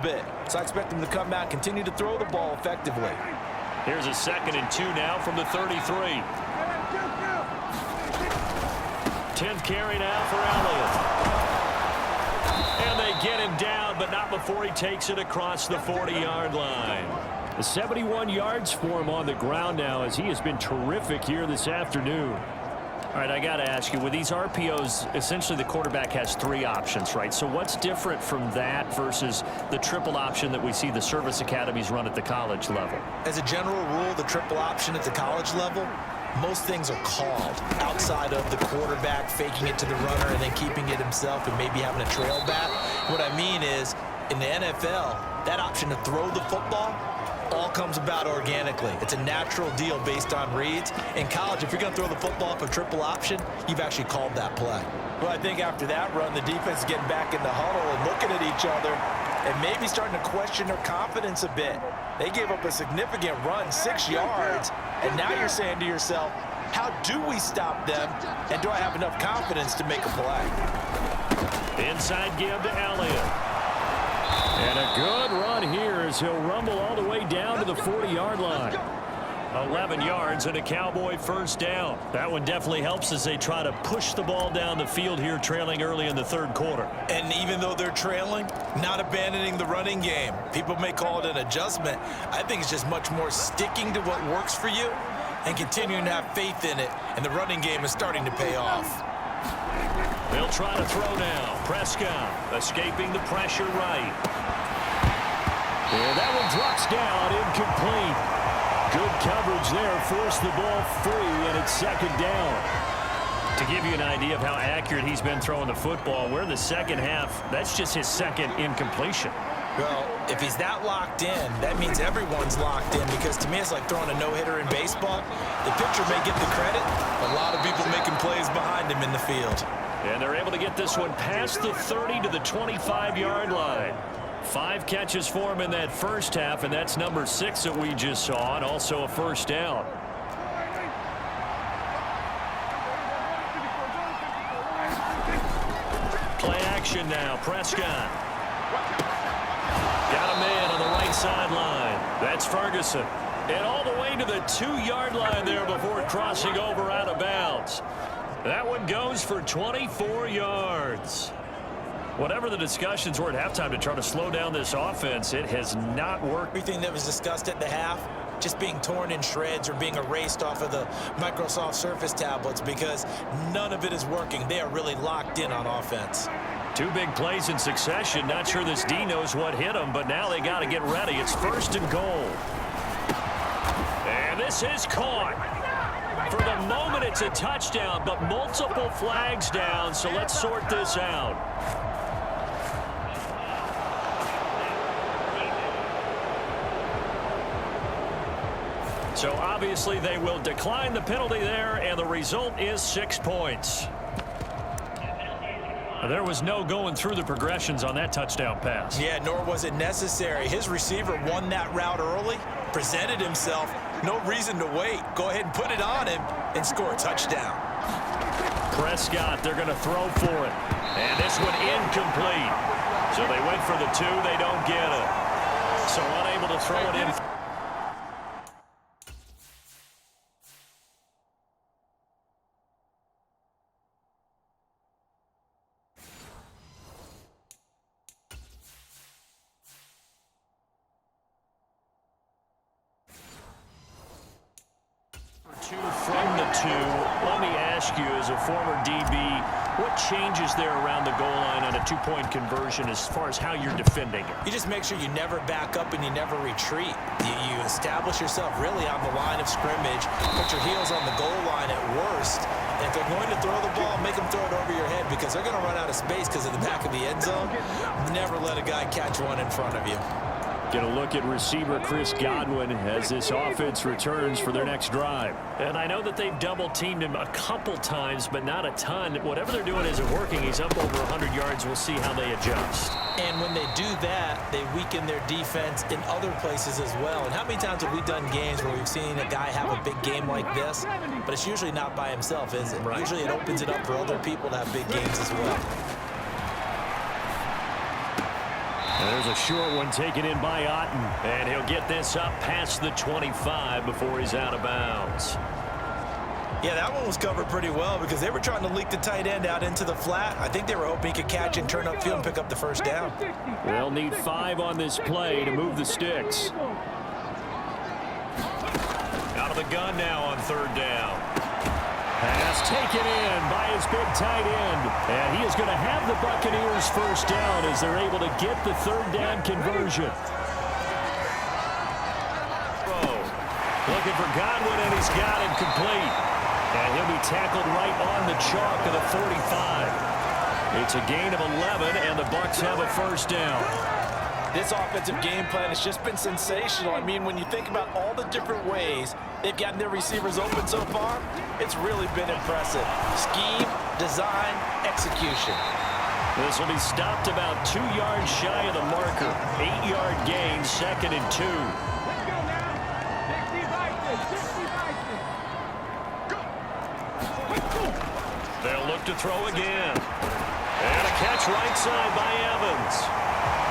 bit. So I expect them to come out and continue to throw the ball effectively. Here's a 2nd and 2 now from the 33. 10th carry now for Elliott. And they get him down, but not before he takes it across the 40-yard line. 71 yards for him on the ground now, as he has been terrific here this afternoon. All right, I got to ask you, with these RPOs, essentially the quarterback has 3 options, right? So what's different from that versus the triple option that we see the service academies run at the college level? As a general rule, the triple option at the college level, most things are called outside of the quarterback faking it to the runner and then keeping it himself and maybe having a trail back. What I mean is, in the NFL, that option to throw the football all comes about organically. It's a natural deal based on reads. In college, if you're going to throw the football for triple option, you've actually called that play. Well, I think after that run, the defense is getting back in the huddle and looking at each other and maybe starting to question their confidence a bit. They gave up a significant run, 6 yards, and now you're saying to yourself, how do we stop them, and do I have enough confidence to make a play? Inside give to Elliott. And a good run here as he'll rumble all the way down to the 40-yard line. 11 yards and a Cowboy first down. That one definitely helps as they try to push the ball down the field here, trailing early in the 3rd quarter. And even though they're trailing, not abandoning the running game. People may call it an adjustment. I think it's just much more sticking to what works for you and continuing to have faith in it. And the running game is starting to pay off. They'll try to throw now. Prescott escaping the pressure right. And that one drops down, incomplete. Good coverage there, forced the ball free, and it's 2nd down. To give you an idea of how accurate he's been throwing the football, we're in the 2nd half. That's just his 2nd incompletion. Well, if he's that locked in, that means everyone's locked in, because to me it's like throwing a no-hitter in baseball. The pitcher may get the credit, a lot of people making plays behind him in the field. And they're able to get this one past the 30 to the 25-yard line. 5 catches for him in that first half, and that's number 6 that we just saw, and also a first down. Play action now. Prescott. Got a man on the right sideline. That's Ferguson. And all the way to the 2-yard line there before crossing over out of bounds. That one goes for 24 yards. Whatever the discussions were at halftime to try to slow down this offense, it has not worked. Everything that was discussed at the half, just being torn in shreds or being erased off of the Microsoft Surface tablets, because none of it is working. They are really locked in on offense. 2 big plays in succession. Not sure this D knows what hit him, but now they got to get ready. It's 1st and goal. And this is caught. For the moment, it's a touchdown, but multiple flags down, so let's sort this out. So obviously they will decline the penalty there, and the result is 6 points. There was no going through the progressions on that touchdown pass. Yeah, nor was it necessary. His receiver won that route early, presented himself. No reason to wait. Go ahead and put it on him and score a touchdown. Prescott, they're going to throw for it. And this one incomplete. So they went for the 2. They don't get it. So unable to throw it in. From the 2, let me ask you, as a former DB, what changes there around the goal line on a 2-point conversion as far as how you're defending it? You just make sure you never back up and you never retreat. You establish yourself really on the line of scrimmage, put your heels on the goal line at worst. And if they're going to throw the ball, make them throw it over your head, because they're going to run out of space because of the back of the end zone. Never let a guy catch one in front of you. Get a look at receiver Chris Godwin as this offense returns for their next drive. And I know that they've double-teamed him a couple times, but not a ton. Whatever they're doing isn't working. He's up over 100 yards. We'll see how they adjust. And when they do that, they weaken their defense in other places as well. And how many times have we done games where we've seen a guy have a big game like this, but it's usually not by himself, is it? Right. Usually it opens it up for other people to have big games as well. There's a short one taken in by Otten. And he'll get this up past the 25 before he's out of bounds. Yeah, that one was covered pretty well because they were trying to leak the tight end out into the flat. I think they were hoping he could catch and turn upfield and pick up the first down. They'll need 5 on this play to move the sticks. Out of the gun now on 3rd down. Pass taken in by his big tight end. And he is going to have the Buccaneers first down as they're able to get the 3rd down conversion. Looking for Godwin, and he's got it complete. And he'll be tackled right on the chalk of the 45. It's a gain of 11, and the Bucs have a first down. This offensive game plan has just been sensational. I mean, when you think about all the different ways they've gotten their receivers open so far, it's really been impressive. Scheme, design, execution. This will be stopped about 2 yards shy of the marker. 8-yard gain, 2nd and 2. They'll look to throw again. And a catch right side by Evans.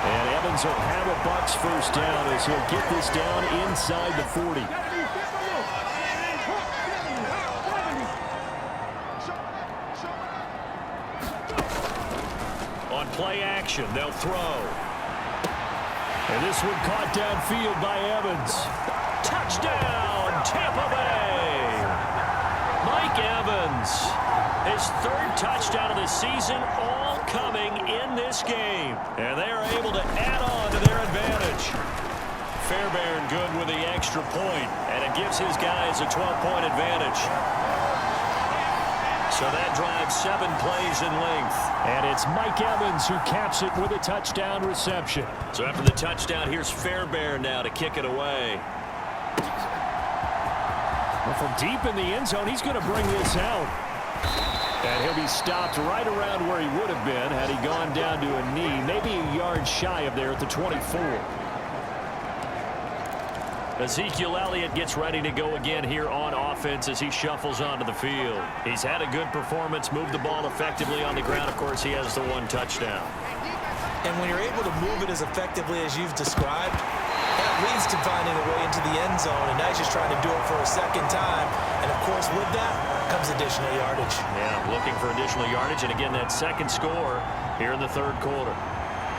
And Evans will have a Bucs first down as he'll get this down inside the 40. On play action, they'll throw. And this one caught downfield by Evans. Touchdown, Tampa Bay! Mike Evans, his 3rd touchdown of the season, all coming in this game. And they are able to add on to their advantage. Fairbairn good with the extra point, and it gives his guys a 12-point advantage. So that drives 7 plays in length. And it's Mike Evans who caps it with a touchdown reception. So after the touchdown, here's Fairbairn now to kick it away. Well, from deep in the end zone, he's going to bring this out. And he'll be stopped right around where he would have been had he gone down to a knee, maybe a yard shy of there at the 24. Ezekiel Elliott gets ready to go again here on offense as he shuffles onto the field. He's had a good performance, moved the ball effectively on the ground. Of course, he has the 1 touchdown. And when you're able to move it as effectively as you've described, that leads to finding a way into the end zone, and now he's just trying to do it for a 2nd time. And, of course, with that comes additional yardage. Yeah, looking for additional yardage, and again, that 2nd score here in the 3rd quarter.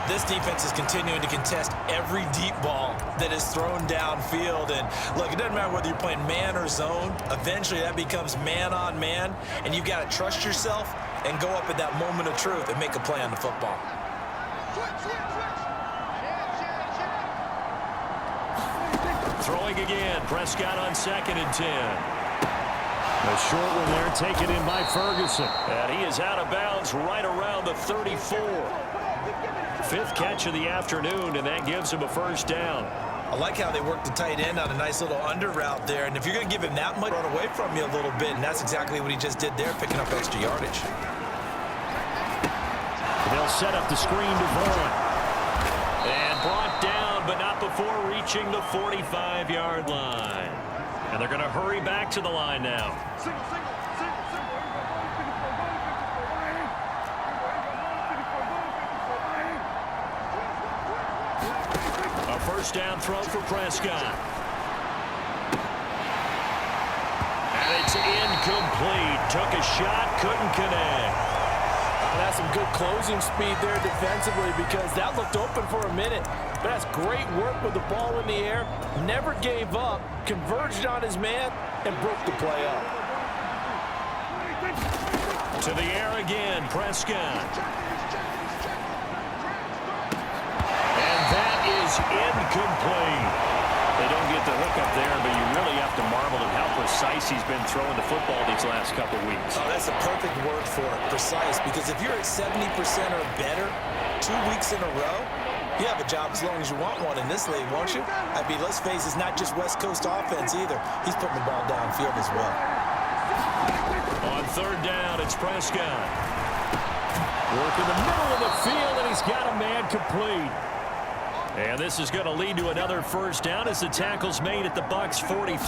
This defense is continuing to contest every deep ball that is thrown downfield. And, look, it doesn't matter whether you're playing man or zone. Eventually, that becomes man-on-man, and you've got to trust yourself and go up at that moment of truth and make a play on the football. Throwing again, Prescott on 2nd and 10. A short one there taken in by Ferguson. And he is out of bounds right around the 34. 5th catch of the afternoon, and that gives him a first down. I like how they work the tight end on a nice little under route there. And if you're going to give him that much, run away from you a little bit. And that's exactly what he just did there, picking up extra yardage. They'll set up the screen to Vaughn. And brought down, but not before reaching the 45-yard line. And they're going to hurry back to the line now. A first down throw for Prescott. And it's incomplete. Took a shot, couldn't connect. That's some good closing speed there defensively because that looked open for a minute. But that's great work with the ball in the air. Never gave up, converged on his man, and broke the play up. To the air again, Prescott. And that is incomplete. They don't get the hook up there, but you really have to marvel at how precise he's been throwing the football these last couple weeks. Oh, that's the perfect word for it, precise, because if you're at 70% or better 2 weeks in a row, you have a job as long as you want one in this league, won't you? I mean, let's face it, it's not just West Coast offense either. He's putting the ball downfield as well. On 3rd down, it's Prescott. Work in the middle of the field, and he's got a man complete. And this is going to lead to another first down as the tackle's made at the Bucs 43.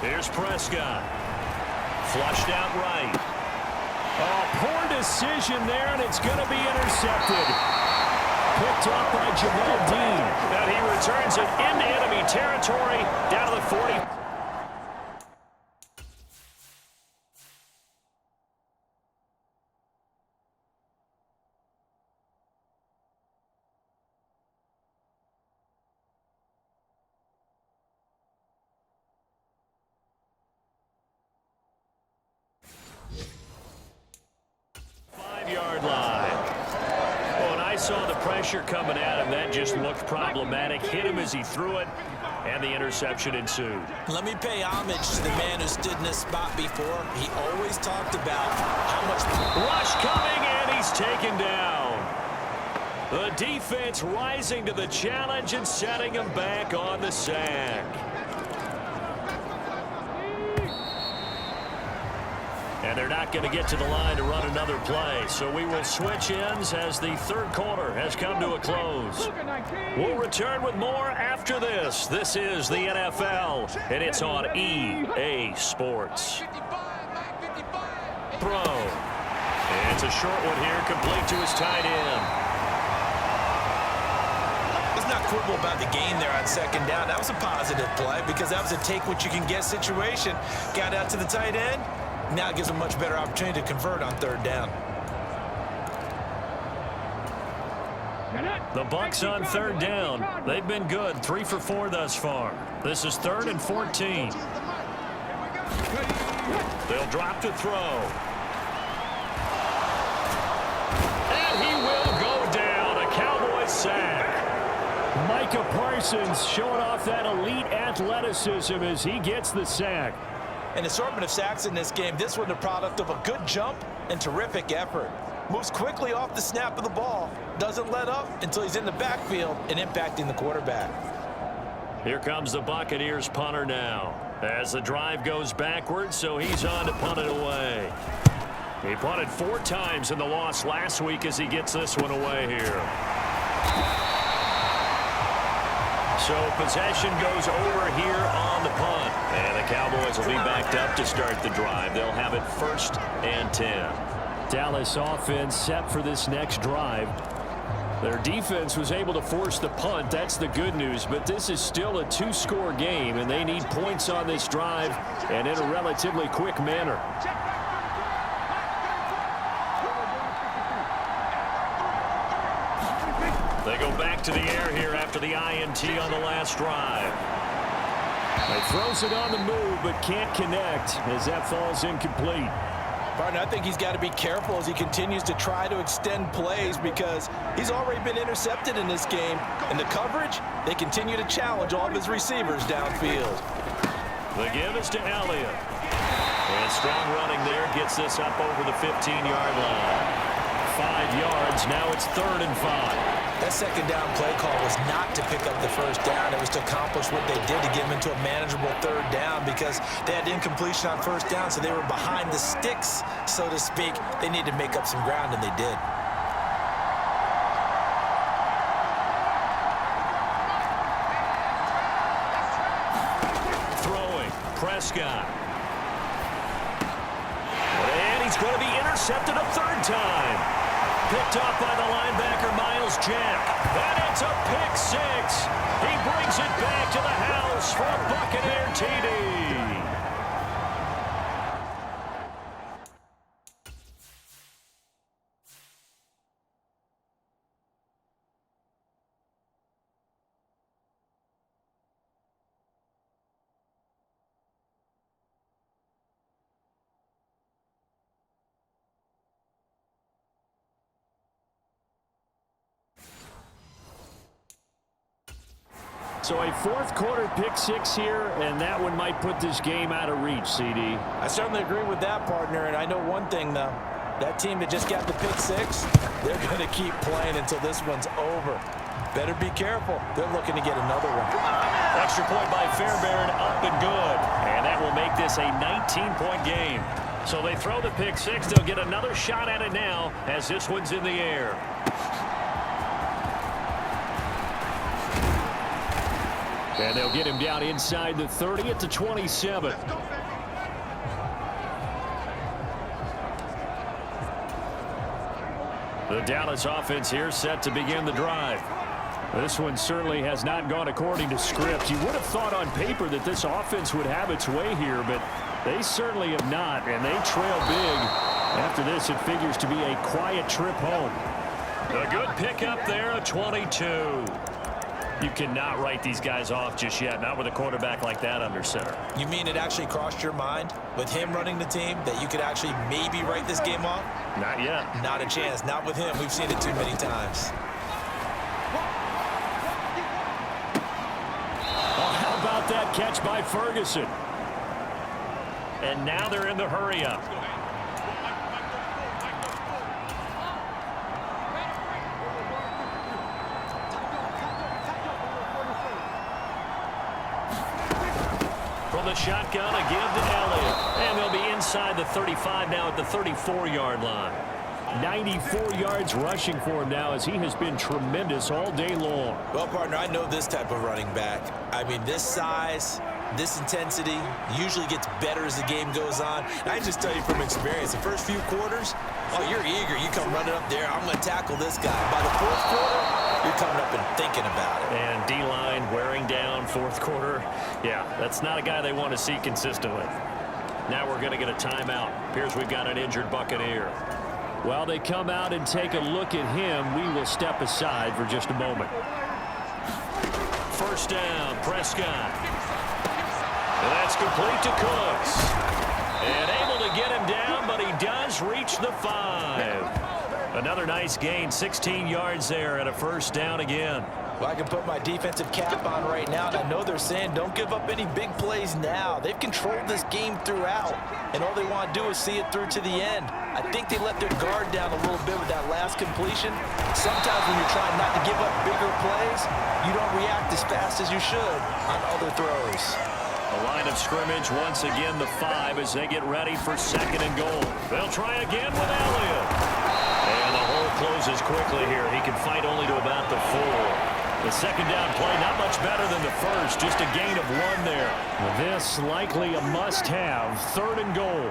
Here's Prescott. Flushed out right. Oh, poor decision there, and it's going to be intercepted. picked up by Jamal Dean. And he returns it into enemy territory down to the 40. Saw the pressure coming at him. That just looked problematic. Hit him as he threw it, and the interception ensued. Let me pay homage to the man who stood in this spot before. He always talked about how much... Rush coming, and he's taken down. The defense rising to the challenge and setting him back on the sack. And they're not going to get to the line to run another play. So we will switch ends as the third quarter has come to a close. We'll return with more after this. This is the NFL, and it's on EA Sports. Throw. And it's a short one here, complete to his tight end. Let's not quibble about the gain there on second down. That was a positive play because that was a take-what-you-can-get situation. Got out to the tight end. Now it gives them a much better opportunity to convert on third down. The Bucs on third down. They've been good, 3 for 4 thus far. This is 3rd and 14. They'll drop to throw. And he will go down. A Cowboys sack. Micah Parsons showing off that elite athleticism as he gets the sack. An assortment of sacks in this game. This one the product of a good jump and terrific effort. Moves quickly off the snap of the ball. Doesn't let up until he's in the backfield and impacting the quarterback. Here comes the Buccaneers punter now. As the drive goes backwards, so he's on to punt it away. He punted 4 times in the loss last week as he gets this one away here. So possession goes over here on the punt. And the Cowboys will be backed up to start the drive. They'll have it 1st and 10. Dallas offense set for this next drive. Their defense was able to force the punt. That's the good news. But this is still a 2-score game, and they need points on this drive and in a relatively quick manner. They go back to the air here after the INT on the last drive. He throws it on the move, but can't connect as that falls incomplete. Partner, I think he's got to be careful as he continues to try to extend plays because he's already been intercepted in this game. And the coverage, they continue to challenge all of his receivers downfield. The give is to Elliott. And strong running there gets this up over the 15-yard line. 5 yards, now it's 3rd and 5. That second down play call was not to pick up the first down. It was to accomplish what they did to get them into a manageable third down because they had incompletion on first down, so they were behind the sticks, so to speak. They needed to make up some ground, and they did. Throwing, Prescott. And he's going to be intercepted a 3rd time. Picked off by the linebacker, Miles Jack. And it's a pick 6. He brings it back to the house for a Buccaneer TD. So a 4th quarter pick 6 here, and that one might put this game out of reach, CD. I certainly agree with that, partner, and I know one thing, though. That team that just got the pick 6, they're going to keep playing until this one's over. Better be careful. They're looking to get another one. Extra point by Fairbairn, up and good. And that will make this a 19-point game. So they throw the pick 6. They'll get another shot at it now as this one's in the air. And they'll get him down inside the 30 at the 27. The Dallas offense here set to begin the drive. This one certainly has not gone according to script. You would have thought on paper that this offense would have its way here, but they certainly have not, and they trail big. After this, it figures to be a quiet trip home. A good pickup there, a 22. You cannot write these guys off just yet, not with a quarterback like that under center. You mean it actually crossed your mind with him running the team that you could actually maybe write this game off? Not yet. Not a chance. Not with him. We've seen it too many times. Oh, how about that catch by Ferguson? And now they're in the hurry-up. From the shotgun, a give to Elliott. And they'll be inside the 35 now at the 34-yard line. 94 yards rushing for him now as he has been tremendous all day long. Well, partner, I know this type of running back. I mean, this size, this intensity usually gets better as the game goes on. And I just tell you from experience, the first few quarters, oh, you're eager. You come running up there, I'm going to tackle this guy. By the fourth quarter, you're coming up and thinking about it. And D-line wearing down fourth quarter. Yeah, that's not a guy they want to see consistently. Now we're going to get a timeout. Appears we've got an injured Buccaneer. While they come out and take a look at him, we will step aside for just a moment. First down, Prescott. And that's complete to Cooks. And able to get him down, but he does reach the 5. Another nice gain, 16 yards there and a first down again. Well, I can put my defensive cap on right now, and I know they're saying don't give up any big plays now. They've controlled this game throughout, and all they want to do is see it through to the end. I think they let their guard down a little bit with that last completion. Sometimes when you're trying not to give up bigger plays, you don't react as fast as you should on other throws. The line of scrimmage once again the 5 as they get ready for second and goal. They'll try again with Elliott. And the hole closes quickly here. He can fight only to about the 4. The second down play not much better than the first. Just a gain of 1 there. This likely a must-have. Third and goal.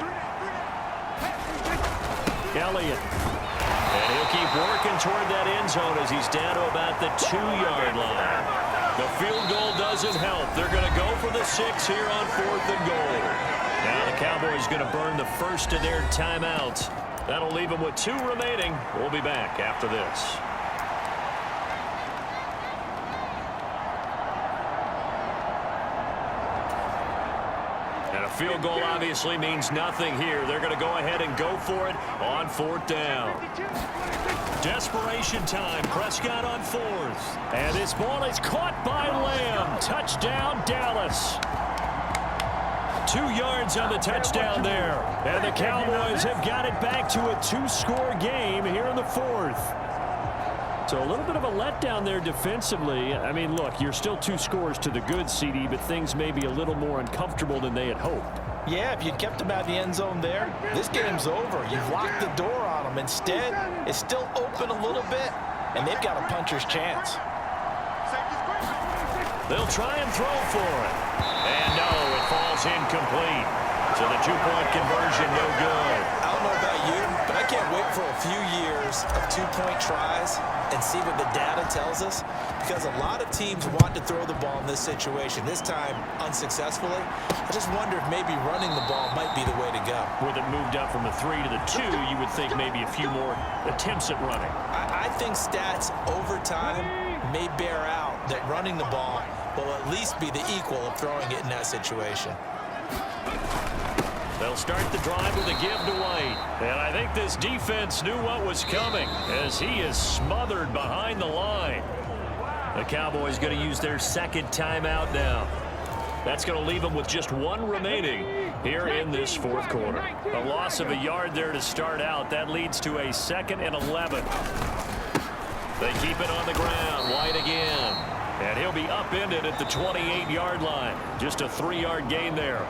Elliott. And he'll keep working toward that end zone as he's down to about the 2-yard line. The field goal doesn't help. They're going to go for the 6 here on 4th and goal. Now the Cowboys going to burn the first of their timeouts. That'll leave them with 2 remaining. We'll be back after this. And a field goal obviously means nothing here. They're going to go ahead and go for it on 4th down. Desperation time. Prescott on 4th. And this ball is caught by Lamb. Touchdown, Dallas. 2 yards on the touchdown there. And the Cowboys have got it back to a 2-score game here in the 4th. So a little bit of a letdown there defensively. I mean, look, you're still 2 scores to the good, CD, but things may be a little more uncomfortable than they had hoped. Yeah, if you'd kept him out of the end zone there, this game's over. You've locked the door on him. Instead, it's still open a little bit, and they've got a puncher's chance. They'll try and throw for it. And no, it falls incomplete. So the 2-point conversion, no good. I don't know about you, but I can't wait for a few years of 2-point tries and see what the data tells us, because a lot of teams want to throw the ball in this situation, this time unsuccessfully. I just wonder if maybe running the ball might be the way to go. With it moved up from the 3 to the 2, you would think maybe a few more attempts at running. I think stats over time may bear out that running the ball will at least be the equal of throwing it in that situation. They'll start the drive with a give to White. And I think this defense knew what was coming as he is smothered behind the line. The Cowboys going to use their second timeout now. That's going to leave them with just 1 remaining here in this 4th quarter. A loss of a yard there to start out. That leads to a 2nd and 11. They keep it on the ground. White again. And he'll be upended at the 28-yard line. Just a 3-yard gain there.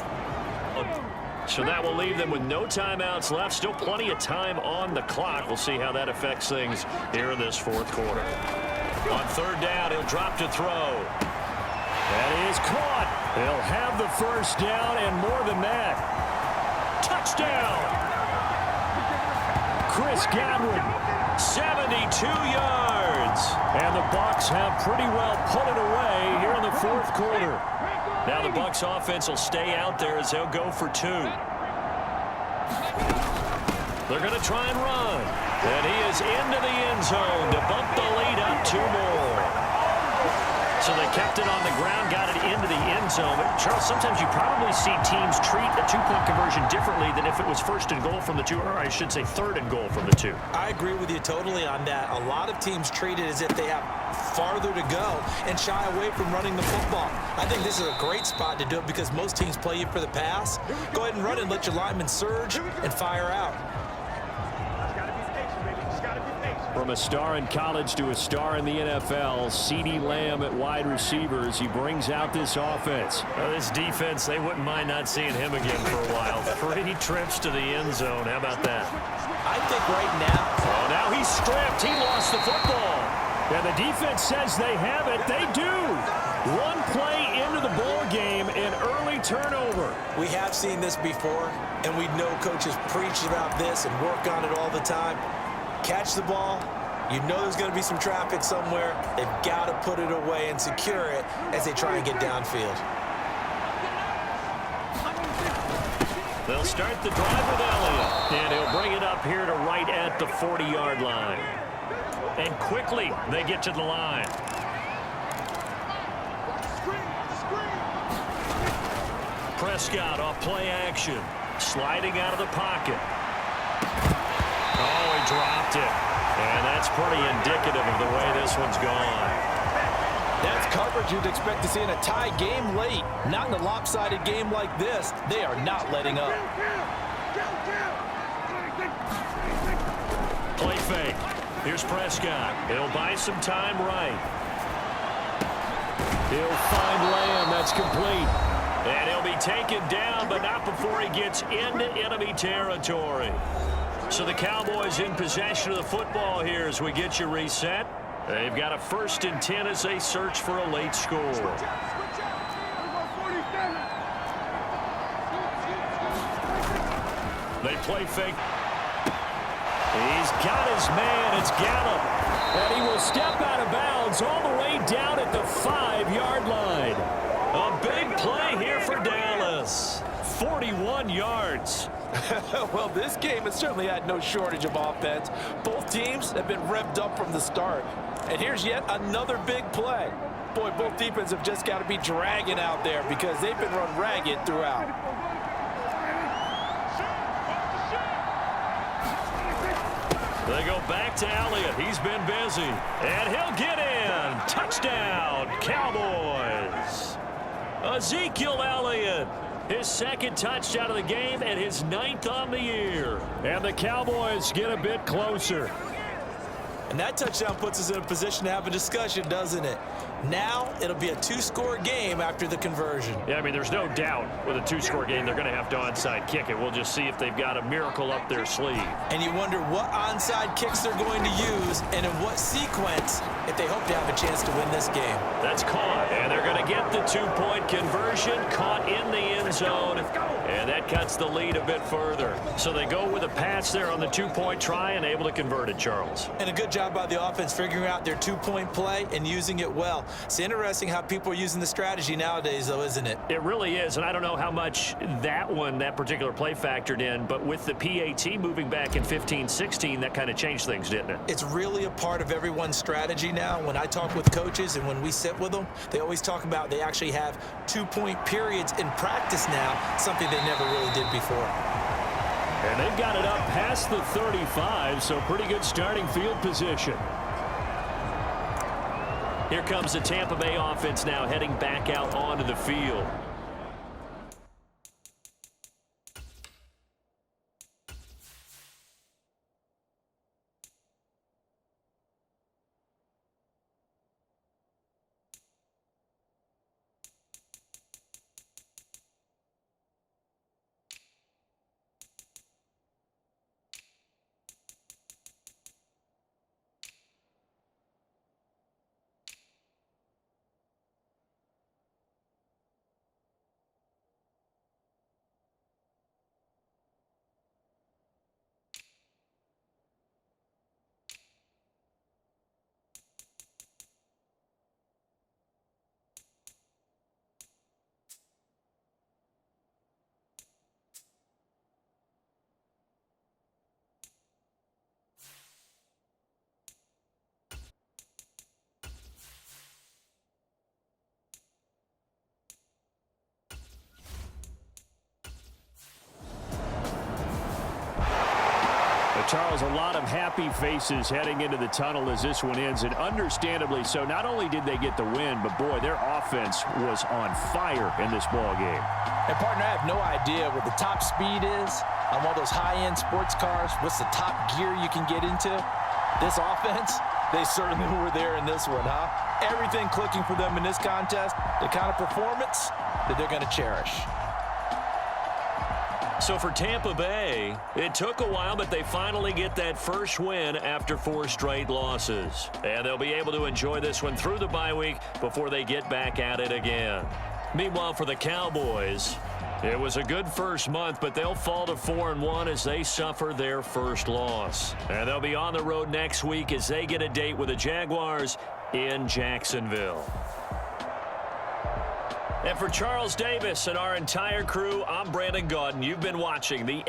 So that will leave them with no timeouts left. Still plenty of time on the clock. We'll see how that affects things here in this 4th quarter. On 3rd down, he'll drop to throw. That is caught. They'll have the first down and more than that. Touchdown. Chris Godwin, 72 yards. And the Bucs have pretty well put it away here in the fourth quarter. Now the Bucs offense will stay out there as they'll go for 2. They're going to try and run. And he is into the end zone to bump the lead up 2 more. So they kept it on the ground, got it into the end zone. But Charles, sometimes you probably see teams treat a 2-point conversion differently than if it was first and goal from the 2, or I should say third and goal from the 2. I agree with you totally on that. A lot of teams treat it as if they have farther to go and shy away from running the football. I think this is a great spot to do it because most teams play you for the pass. Go ahead and run and let your linemen surge and fire out. From a star in college to a star in the NFL, CeeDee Lamb at wide receivers. He brings out this offense. This defense, they wouldn't mind not seeing him again for a while. 3 trips to the end zone. How about that? I think right now. Oh, now he's stripped. He lost the football. And the defense says they have it. They do. 1 play into the ball game, an early turnover. We have seen this before, and we know coaches preach about this and work on it all the time. Catch the ball. You know there's going to be some traffic somewhere. They've got to put it away and secure it as they try and get downfield. They'll start the drive with Elliott. And he'll bring it up here to right at the 40-yard line. And quickly they get to the line. Prescott off play action. Sliding out of the pocket. Oh, he dropped it. And that's pretty indicative of the way this one's gone. That's coverage you'd expect to see in a tie game late. Not in a lopsided game like this. They are not letting up. Play fake. Here's Prescott. He'll buy some time right. He'll find Lamb. That's complete. And he'll be taken down, but not before he gets into enemy territory. So the Cowboys in possession of the football here as we get you reset. They've got a 1st and 10 as they search for a late score. They play fake. He's got his man. It's Gallup. And he will step out of bounds all the way down at the 5-yard line. A big play here for Dallas. 41 yards. Well, this game has certainly had no shortage of offense. Both teams have been revved up from the start. And here's yet another big play. Boy, both defenses have just got to be dragging out there because they've been run ragged throughout. They go back to Elliott. He's been busy. And he'll get in. Touchdown, Cowboys. Ezekiel Elliott. His 2nd touchdown of the game and his 9th on the year. And the Cowboys get a bit closer. And that touchdown puts us in a position to have a discussion, doesn't it? Now it'll be a 2-score game after the conversion. Yeah, I mean, there's no doubt with a 2-score game they're going to have to onside kick it. We'll just see if they've got a miracle up their sleeve. And you wonder what onside kicks they're going to use and in what sequence if they hope to have a chance to win this game. That's caught, and they're going to get the 2-point conversion, caught in the end zone, and that cuts the lead a bit further. So they go with a pass there on the 2-point try and able to convert it, Charles. And a good job by the offense figuring out their 2-point play and using it well. It's interesting how people are using the strategy nowadays, though, isn't it? It really is, and I don't know how much that particular play factored in, but with the PAT moving back in 15-16, that kind of changed things, didn't it? It's really a part of everyone's strategy now. When I talk with coaches and when we sit with them, they always talk about they actually have 2-point periods in practice now, something they never really did before. And they've got it up past the 35, so pretty good starting field position. Here comes the Tampa Bay offense now heading back out onto the field. Charles, a lot of happy faces heading into the tunnel as this one ends, and understandably so. Not only did they get the win, but, boy, their offense was on fire in this ball game. And, partner, I have no idea what the top speed is on one of those high-end sports cars. What's the top gear you can get into? This offense, they certainly were there in this one, huh? Everything clicking for them in this contest, the kind of performance that they're going to cherish. So for Tampa Bay, it took a while, but they finally get that first win after 4 straight losses. And they'll be able to enjoy this one through the bye week before they get back at it again. Meanwhile, for the Cowboys, it was a good first month, but they'll fall to 4-1 as they suffer their first loss. And they'll be on the road next week as they get a date with the Jaguars in Jacksonville. And for Charles Davis and our entire crew, I'm Brandon Gaudin. You've been watching the